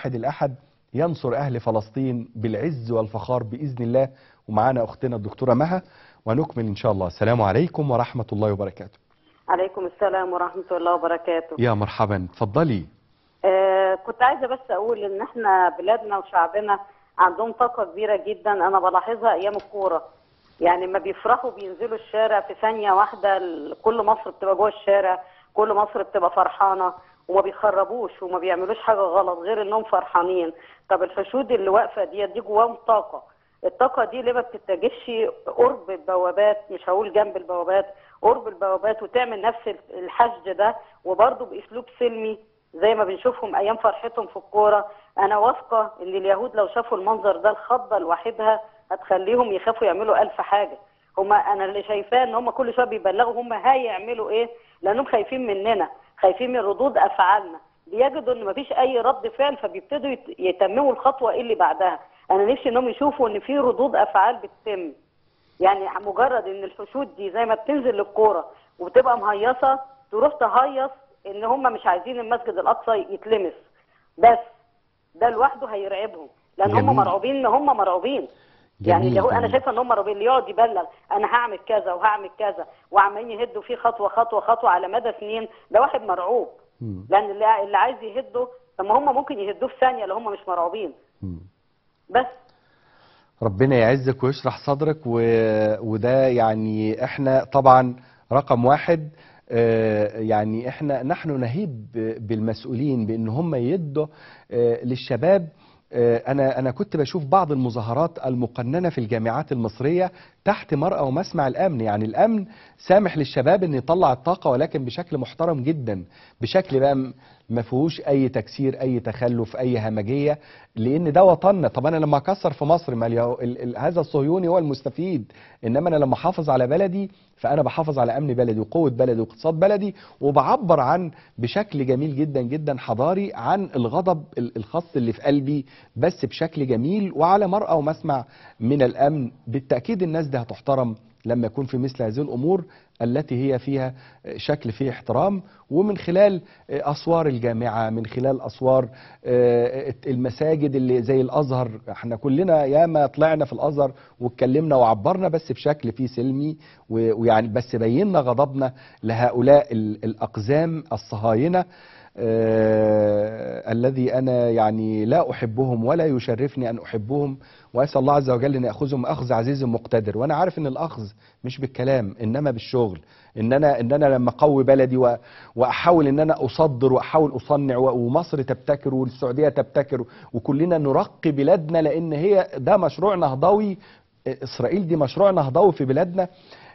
الواحد الأحد ينصر أهل فلسطين بالعز والفخار بإذن الله. ومعانا أختنا الدكتورة مها ونكمل إن شاء الله. السلام عليكم ورحمة الله وبركاته. عليكم السلام ورحمة الله وبركاته. يا مرحبا، اتفضلي. كنت عايزة بس أقول إن إحنا بلادنا وشعبنا عندهم طاقة كبيرة جدا، أنا بلاحظها أيام الكورة. يعني ما بيفرحوا بينزلوا الشارع في ثانية واحدة، كل مصر بتبقى جوه الشارع، كل مصر بتبقى فرحانة وما بيخربوش وما بيعملوش حاجة غلط غير إنهم فرحانين. طب الحشود اللي واقفة دي جواهم طاقة، الطاقة دي ليه ما بتتجهش قرب البوابات؟ مش هقول جنب البوابات، قرب البوابات، وتعمل نفس الحشد ده وبرضه بأسلوب سلمي زي ما بنشوفهم أيام فرحتهم في الكورة. أنا واثقة إن اليهود لو شافوا المنظر ده الخضة لوحدها هتخليهم يخافوا يعملوا ألف حاجة. أنا اللي شايفاه إن هم كل شوية بيبلغوا هم هيعملوا إيه، لأنهم خايفين مننا، خايفين من ردود أفعالنا، بيجدوا إن مفيش أي رد فعل فبيبتدوا يتمموا الخطوة اللي بعدها. أنا نفسي إنهم يشوفوا إن في ردود أفعال بتتم. يعني مجرد إن الحشود دي زي ما بتنزل للكورة وبتبقى مهيصة تروح تهيص إن هم مش عايزين المسجد الأقصى يتلمس، بس ده لوحده هيرعبهم، لأن جميل. هم مرعوبين إن هم مرعوبين. يعني جميل. أنا شايفة إن هم مرعوبين، اللي يقعد يبلغ أنا هعمل كذا وهعمل كذا وعمالين يهدوا فيه خطوة خطوة خطوة على مدى سنين، ده واحد مرعوب. لأن اللي عايز يهده، طب ما هم ممكن يهدوه في ثانية لو هم مش مرعوبين. بس ربنا يعزك ويشرح صدرك وده يعني احنا طبعا رقم واحد، يعني نحن نهيب بالمسؤولين بان هم يدوا للشباب. انا كنت بشوف بعض المظاهرات المقننة في الجامعات المصرية تحت مرأى ومسمع الامن. يعني الامن سامح للشباب ان يطلع الطاقة ولكن بشكل محترم جدا، بشكل بقى ما فيهوش اي تكسير، اي تخلف، اي همجية، لان ده وطننا. طب انا لما اكسر في مصر ما هذا الصهيوني هو المستفيد، انما انا لما احافظ على بلدي فانا بحافظ على امن بلدي وقوة بلدي واقتصاد بلدي، وبعبر عن بشكل جميل جدا جدا حضاري عن الغضب الخاص اللي في قلبي، بس بشكل جميل وعلى مرأى ومسمع من الامن. بالتأكيد الناس دي هتحترم لما يكون في مثل هذه الامور التي هي فيها شكل فيه احترام، ومن خلال اسوار الجامعه، من خلال اسوار المساجد اللي زي الازهر. احنا كلنا ياما طلعنا في الازهر واتكلمنا وعبرنا بس بشكل فيه سلمي، ويعني بس بينا غضبنا لهؤلاء الاقزام الصهاينه الذي أنا يعني لا أحبهم ولا يشرفني أن أحبهم، وأسأل الله عز وجل أن يأخذهم أخذ عزيز مقتدر. وأنا عارف أن الأخذ مش بالكلام إنما بالشغل، إن أنا لما أقوي بلدي وأحاول أن أنا أصدر وأحاول أصنع ومصر تبتكر والسعودية تبتكر وكلنا نرقي بلادنا، لأن هي ده مشروع نهضوي. إسرائيل دي مشروع نهضوي في بلادنا.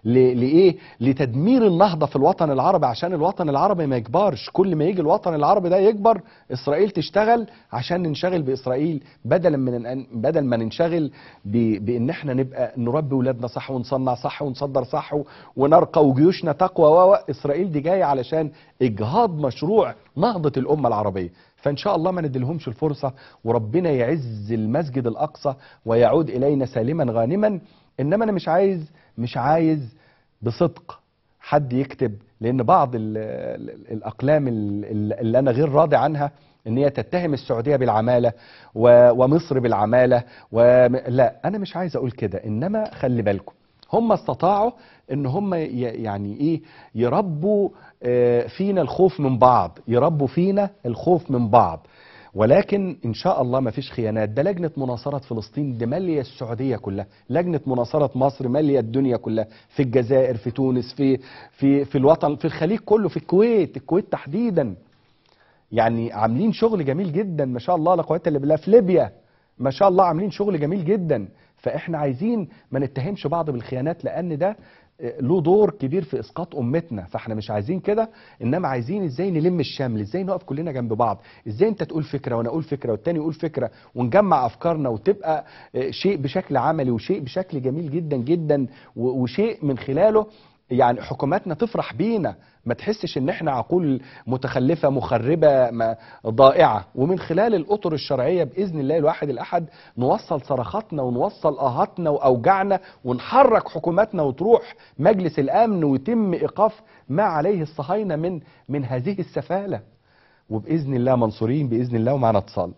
لإيه؟ لتدمير النهضة في الوطن العربي، عشان الوطن العربي ما يكبرش. كل ما يجي الوطن العربي ده يكبر إسرائيل تشتغل، عشان ننشغل بإسرائيل بدل ما ننشغل بإن احنا نبقى نربي ولادنا صح ونصنع صح ونصدر صح ونرقى وجيوشنا تقوى. إسرائيل دي جاية علشان إجهاض مشروع نهضة الأمة العربية. فإن شاء الله ما نديلهمش الفرصة، وربنا يعز المسجد الأقصى ويعود إلينا سالما غانما. إنما أنا مش عايز بصدق حد يكتب، لأن بعض الأقلام اللي أنا غير راضي عنها إن هي تتهم السعودية بالعمالة ومصر بالعمالة لا، أنا مش عايز أقول كده. إنما خلي بالكم، هم استطاعوا إن هم يعني إيه يربوا فينا الخوف من بعض، يربوا فينا الخوف من بعض. ولكن ان شاء الله ما فيش خيانات. ده لجنة مناصرة فلسطين دي مالية السعودية كلها، لجنة مناصرة مصر مالية الدنيا كلها، في الجزائر، في تونس، في الوطن، في الخليج كله، في الكويت تحديدا. يعني عاملين شغل جميل جدا ما شاء الله لا قوة الا بالله. في ليبيا ما شاء الله عاملين شغل جميل جدا. فاحنا عايزين ما نتهمش بعض بالخيانات، لان ده له دور كبير في اسقاط امتنا. فاحنا مش عايزين كده، انما عايزين ازاي نلم الشمل، ازاي نقف كلنا جنب بعض، ازاي انت تقول فكره وانا اقول فكره والتاني يقول فكره، ونجمع افكارنا وتبقى شيء بشكل عملي وشيء بشكل جميل جدا جدا، وشيء من خلاله يعني حكوماتنا تفرح بينا، ما تحسش ان احنا عقول متخلفة مخربة ضائعة. ومن خلال الاطر الشرعية باذن الله الواحد الاحد نوصل صرخاتنا ونوصل اهاتنا واوجعنا، ونحرك حكوماتنا وتروح مجلس الامن ويتم ايقاف ما عليه الصهاينة من هذه السفالة. وباذن الله منصورين باذن الله. ومعنا اتصال.